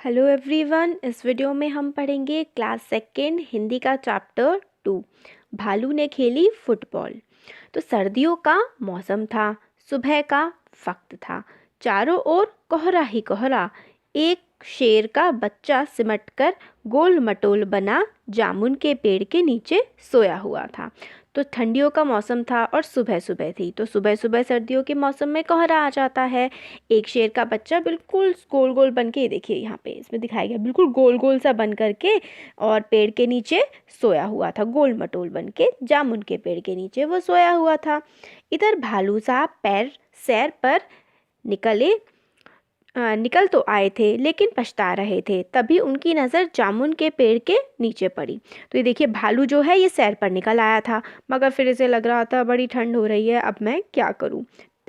Hello everyone. इस video में हम पढ़ेंगे क्लास सेकेंड हिंदी का चैप्टर 2। भालू ने खेली फुटबॉल। तो सर्दियों का मौसम था, सुबह का वक्त था, चारों ओर कोहरा ही कोहरा। एक शेर का बच्चा सिमटकर गोल मटोल बना जामुन के पेड़ के नीचे सोया हुआ था। तो ठंडियों का मौसम था और सुबह सुबह थी, तो सुबह सुबह सर्दियों के मौसम में कोहरा आ जाता है। एक शेर का बच्चा बिल्कुल गोल गोल बन के, देखिए यहाँ पे इसमें दिखाया गया, बिल्कुल गोल गोल सा बन करके और पेड़ के नीचे सोया हुआ था। गोल मटोल बन के जामुन के पेड़ के नीचे वो सोया हुआ था। इधर भालू साहब पैर सैर पर निकले निकल तो आए थे लेकिन पछता रहे थे। तभी उनकी नज़र जामुन के पेड़ के नीचे पड़ी। तो ये देखिए, भालू जो है ये सैर पर निकल आया था, मगर फिर इसे लग रहा था बड़ी ठंड हो रही है, अब मैं क्या करूं।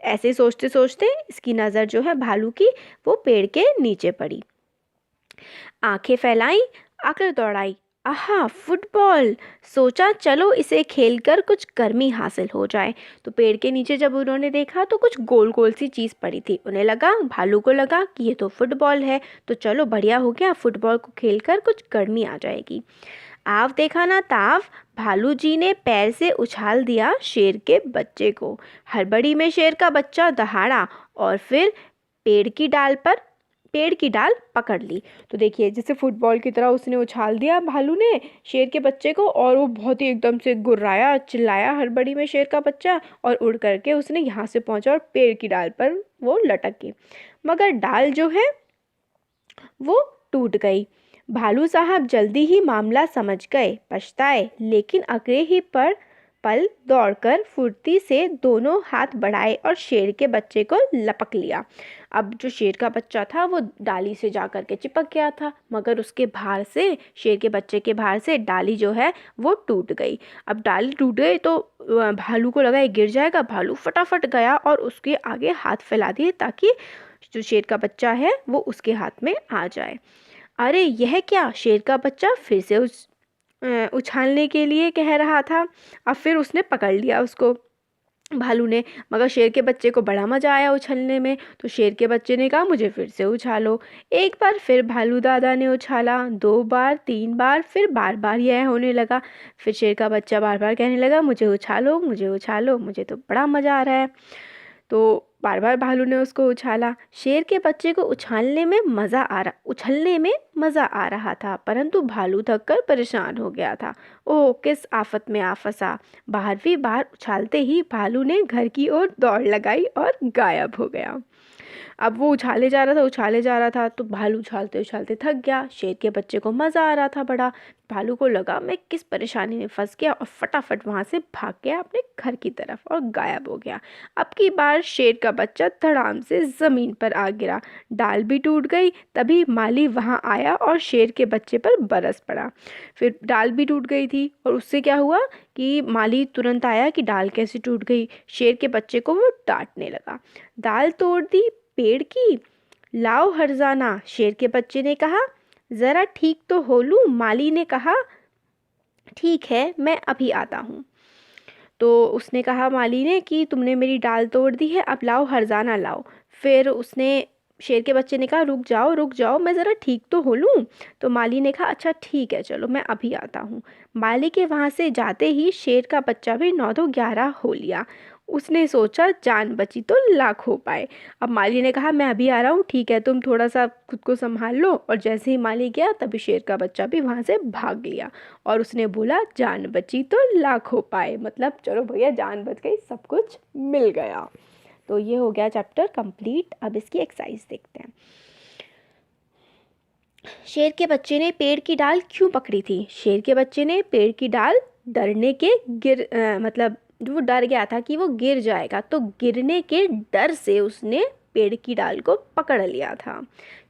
ऐसे सोचते सोचते इसकी नज़र जो है भालू की, वो पेड़ के नीचे पड़ी। आंखें फैलाई, आकर दौड़ाई। आहा, फुटबॉल! सोचा चलो इसे खेलकर कुछ गर्मी हासिल हो जाए। तो पेड़ के नीचे जब उन्होंने देखा तो कुछ गोल गोल सी चीज़ पड़ी थी। उन्हें लगा, भालू को लगा कि ये तो फुटबॉल है, तो चलो बढ़िया हो गया, फुटबॉल को खेलकर कुछ गर्मी आ जाएगी। आव देखा ना ताव, भालू जी ने पैर से उछाल दिया शेर के बच्चे को। हड़बड़ी में शेर का बच्चा दहाड़ा और फिर पेड़ की डाल पर पेड़ की डाल पकड़ ली। तो देखिए, जैसे फुटबॉल की तरह उसने उछाल दिया भालू ने शेर के बच्चे को, और वो बहुत ही एकदम से गुर्राया, चिल्लाया हड़बड़ी में शेर का बच्चा, और उड़ करके उसने यहाँ से पहुंचा और पेड़ की डाल पर वो लटक गई। मगर डाल जो है वो टूट गई। भालू साहब जल्दी ही मामला समझ गए, पछताए, लेकिन अगले ही पल दौड़कर फुर्ती से दोनों हाथ बढ़ाए और शेर के बच्चे को लपक लिया। अब जो शेर का बच्चा था वो डाली से जा कर के चिपक गया था, मगर उसके भार से, शेर के बच्चे के भार से डाली जो है वो टूट गई। अब डाली टूट गई तो भालू को लगा ये गिर जाएगा। भालू फटाफट गया और उसके आगे हाथ फैला दिए ताकि जो शेर का बच्चा है वो उसके हाथ में आ जाए। अरे यह क्या! शेर का बच्चा फिर से उछालने के लिए कह रहा था। अब फिर उसने पकड़ लिया उसको, भालू ने। मगर शेर के बच्चे को बड़ा मजा आया उछलने में, तो शेर के बच्चे ने कहा मुझे फिर से उछालो। एक बार फिर भालू दादा ने उछाला, 2 बार, 3 बार, फिर बार बार यह होने लगा। फिर शेर का बच्चा बार बार कहने लगा मुझे उछालो, मुझे उछालो, मुझे तो बड़ा मजा आ रहा है। तो बार बार भालू ने उसको उछाला। शेर के बच्चे को उछलने में मज़ा आ रहा था, परंतु भालू थक कर परेशान हो गया था। ओह, किस आफत में आ फंसा! 12वीं बार उछालते ही भालू ने घर की ओर दौड़ लगाई और गायब हो गया। अब वो उछाले जा रहा था, उछाले जा रहा था, तो भालू उछालते उछालते थक गया। शेर के बच्चे को मज़ा आ रहा था बड़ा। भालू को लगा मैं किस परेशानी में फंस गया, और फटाफट वहाँ से भाग गया अपने घर की तरफ और गायब हो गया। अब की बार शेर का बच्चा धड़ाम से ज़मीन पर आ गिरा। डाल भी टूट गई। तभी माली वहाँ आया और शेर के बच्चे पर बरस पड़ा। फिर डाल भी टूट गई थी, और उससे क्या हुआ कि माली तुरंत आया कि डाल कैसे टूट गई। शेर के बच्चे को वो डांटने लगा। दाल तोड़ दी पेड़ की, लाओ हर्जाना, शेर के बच्चे ने कहा। जरा ठीक तो हो लूं, माली ने कहा। ठीक है, मैं अभी आता हूँ। तो उसने कहा, माली ने, कि तुमने मेरी डाल तोड़ दी है, अब लाओ हर्जाना लाओ। फिर उसने, शेर के बच्चे ने कहा रुक जाओ, मैं ज़रा ठीक तो हो लूँ। तो माली ने कहा अच्छा ठीक है, चलो मैं अभी आता हूँ। माली के वहाँ से जाते ही शेर का बच्चा भी 9-11 हो लिया। उसने सोचा जान बची तो लाख हो पाए। अब माली ने कहा मैं अभी आ रहा हूँ, ठीक है, तुम थोड़ा सा खुद को संभाल लो। और जैसे ही माली गया तभी शेर का बच्चा भी वहाँ से भाग लिया, और उसने बोला जान बची तो लाख हो पाए, मतलब चलो भैया जान बच गई, सब कुछ मिल गया। तो ये हो गया चैप्टर कंप्लीट। अब इसकी एक्सरसाइज देखते हैं। शेर के बच्चे ने पेड़ की डाल क्यों पकड़ी थी? शेर के बच्चे ने पेड़ की डाल डरने के मतलब वो डर गया था कि वो गिर जाएगा, तो गिरने के डर से उसने पेड़ की डाल को पकड़ लिया था।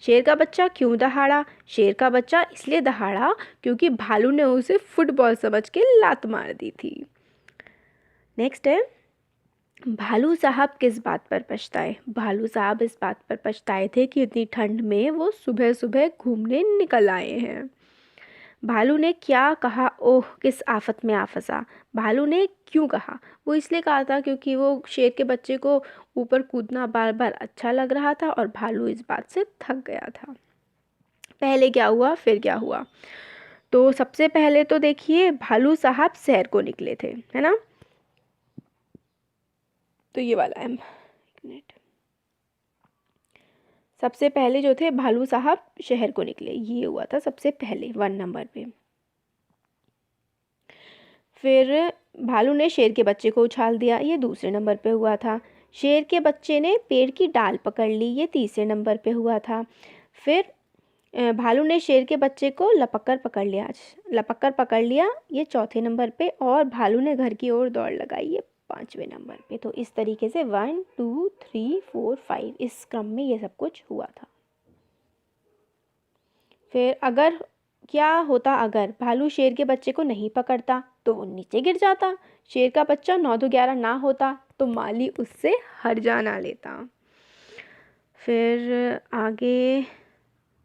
शेर का बच्चा क्यों दहाड़ा? शेर का बच्चा इसलिए दहाड़ा क्योंकि भालू ने उसे फुटबॉल समझ के लात मार दी थी। नेक्स्ट है, भालू साहब किस बात पर पछताए? भालू साहब इस बात पर पछताए थे कि इतनी ठंड में वो सुबह सुबह घूमने निकल आए हैं। भालू ने क्या कहा? ओह, किस आफत में आ फंसा! भालू ने क्यों कहा? वो इसलिए कहा था क्योंकि वो शेर के बच्चे को ऊपर कूदना बार बार अच्छा लग रहा था, और भालू इस बात से थक गया था। पहले क्या हुआ फिर क्या हुआ। तो सबसे पहले तो देखिए भालू साहब शहर को निकले थे, है ना। तो ये वाला है, एक मिनट। सबसे पहले जो थे भालू साहब शहर को निकले, ये हुआ था सबसे पहले 1 नंबर पे। फिर भालू ने शेर के बच्चे को उछाल दिया, ये दूसरे नंबर पे हुआ था। शेर के बच्चे ने पेड़ की डाल पकड़ ली, ये तीसरे नंबर पे हुआ था। फिर भालू ने शेर के बच्चे को लपक कर पकड़ लिया, ये चौथे नंबर पे। और भालू ने घर की ओर दौड़ लगाई, ये 5वें नंबर पे। तो इस तरीके से 1 2 3 4 5 इस क्रम में ये सब कुछ हुआ था। फिर अगर क्या होता अगर भालू शेर के बच्चे को नहीं पकड़ता तो वो नीचे गिर जाता। शेर का बच्चा 9 2 11 ना होता तो माली उससे हर जाना लेता। फिर आगे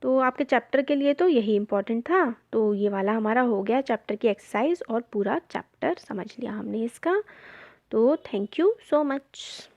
तो आपके चैप्टर के लिए तो यही इम्पोर्टेंट था। तो ये वाला हमारा हो गया चैप्टर की एक्सरसाइज और पूरा चैप्टर समझ लिया हमने इसका। तो थैंक यू सो मच।